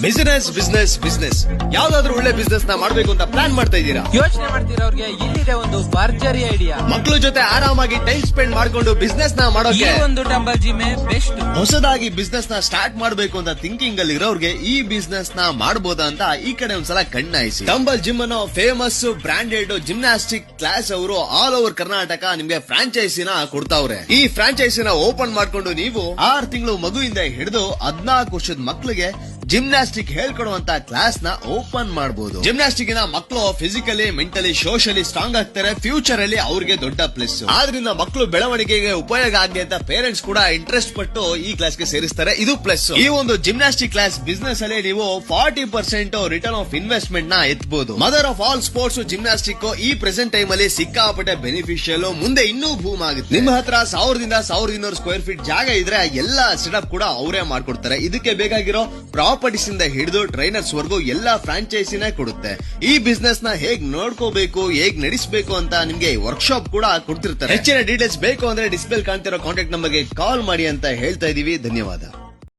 Business business business ಯಾವ್ದಾದ್ರು ಒಳ್ಳೆ business ನ ಮಾಡ್ಬೇಕು ಅಂತ ಪ್ಲಾನ್ ಮಾಡ್ತಾ ಇದ್ದೀರಾ? ಯೋಚನೆ ಮಾಡ್ತಿರೋರ್ಗೆ ಇಲ್ಲಿದೆ ಒಂದು ಭರ್ಜರಿ ಐಡಿಯಾ. ಮಕ್ಕಳ ಜೊತೆ ಆರಾಮಾಗಿ ಟೈಮ್ ಸ್ಪೆಂಡ್ ಮಾಡ್ಕೊಂಡು ಬಿಸ್ನೆಸ್ ನ ಈ ಮಾಡೋಕೆ ಒಂದು ಡಂಬಲ್ ಜಿಮ್ಮೆ ಬೆಸ್ಟ್. ಹೊಸದಾಗಿ ಬಿಸ್ನೆಸ್ ನ ಸ್ಟಾರ್ಟ್ ಮಾಡಬೇಕು ಅಂತ ಥಿಂಕಿಂಗ್ ಅಲ್ಲಿ ಇರೋರ್ಗೆ ಈ ಬಿಸ್ನೆಸ್ ನ ಮಾಡಬಹುದಾ ಅಂತ ಈ ಕಡೆ ಒಂದ್ಸಲ ಕಣ್ಣಾಯಿಸಿ. ಡಂಬಲ್ ಜಿಮ್ ಅನ್ನೋ ಫೇಮಸ್ ಬ್ರಾಂಡೆಡ್ ಜಿಮ್ನಾಸ್ಟಿಕ್ ಕ್ಲಾಸ್ ಅವರು ಆಲ್ ಓವರ್ ಕರ್ನಾಟಕ ನಿಮ್ಗೆ ಫ್ರಾಂಚೈಸಿನ ಕೊಡ್ತಾವ್ರೆ. ಈ ಫ್ರಾಂಚೈಸಿನ ಓಪನ್ ಮಾಡ್ಕೊಂಡು ನೀವು 6 ತಿಂಗಳು ಮಗುವಿಂದ ಹಿಡಿದು 14 ವರ್ಷದ ಮಕ್ಕಳಿಗೆ ಜಿಮ್ನಾಸ್ಟಿಕ್ ಹೇಳ್ಕೊಡುವಂತ ಕ್ಲಾಸ್ ನ ಓಪನ್ ಮಾಡಬಹುದು. ಜಿಮ್ನಾಸ್ಟಿಕ್ ನ ಮಕ್ಕಳು ಫಿಸಿಕಲಿ ಮೆಂಟಲಿ ಸೋಷಿಯಲಿ ಸ್ಟ್ರಾಂಗ್ ಆಗ್ತಾರೆ. ಫ್ಯೂಚರ್ ಅಲ್ಲಿ ಅವ್ರಿಗೆ ದೊಡ್ಡ ಪ್ಲಸ್. ಆದ್ರಿಂದ ಮಕ್ಕಳು ಬೆಳವಣಿಗೆಗೆ ಉಪಯೋಗ ಆಗಲಿ ಅಂತ ಪೇರೆಂಟ್ಸ್ ಕೂಡ ಇಂಟ್ರೆಸ್ಟ್ ಪಟ್ಟು ಈ ಕ್ಲಾಸ್ ಗೆ ಸೇರಿಸ್ತಾರೆ. ಇದು ಪ್ಲಸ್. ಈ ಒಂದು ಜಿಮ್ನಾಸ್ಟಿಕ್ ಕ್ಲಾಸ್ ಬಿಸ್ನೆಸ್ ಅಲ್ಲಿ ನೀವು 40% ರಿಟರ್ನ್ ಆಫ್ ಇನ್ವೆಸ್ಟ್ಮೆಂಟ್ ನ ಎತ್ತಬಹುದು. Mother of all sports gymnastic ಈ ಪ್ರೆಸೆಂಟ್ ಟೈಮ್ ಅಲ್ಲಿ ಸಿಕ್ಕಾಪಟ್ಟೆ ಬೆನಿಫಿಷಿಯಲ್. ಮುಂದೆ ಇನ್ನೂ ಬೂಮ್ ಆಗುತ್ತೆ. ನಿಮ್ಮ ಹತ್ರ 1000 ದಿಂದ 1200 ಸ್ಕ್ವೇರ್ ಫೀಟ್ ಜಾಗ ಇದ್ರೆ ಎಲ್ಲ ಸೆಟಪ್ ಕೂಡ ಅವರೇ ಮಾಡ್ಕೊಡ್ತಾರೆ. ಇದಕ್ಕೆ ಬೇಕಾಗಿರೋ ಪ್ರಾಪರ್ಟೀಸ್ ಇಂದ ಹಿಡಿದು ಟ್ರೈನರ್ಸ್ ವರೆಗೂ ಎಲ್ಲಾ ಫ್ರಾಂಚೈಸಿನೇ ಕೊಡುತ್ತೆ. ಈ ಬಿಸ್ನೆಸ್ ನ ಹೇಗ್ ನೋಡ್ಕೋಬೇಕು, ಹೇಗ್ ನಡೆಸಬೇಕು ಅಂತ ನಿಮ್ಗೆ ವರ್ಕ್ಶಾಪ್ ಕೂಡ ಕೊಡ್ತಿರ್ತಾರೆ. ಹೆಚ್ಚಿನ ಡೀಟೇಲ್ಸ್ ಬೇಕು ಅಂದ್ರೆ ಡಿಸ್ಪ್ಲೇ ಕಾಣ್ತಿರೋ ಕಾಂಟ್ಯಾಕ್ಟ್ ನಂಬರ್ಗೆ ಕಾಲ್ ಮಾಡಿ ಅಂತ ಹೇಳ್ತಾ ಇದೀವಿ. ಧನ್ಯವಾದ.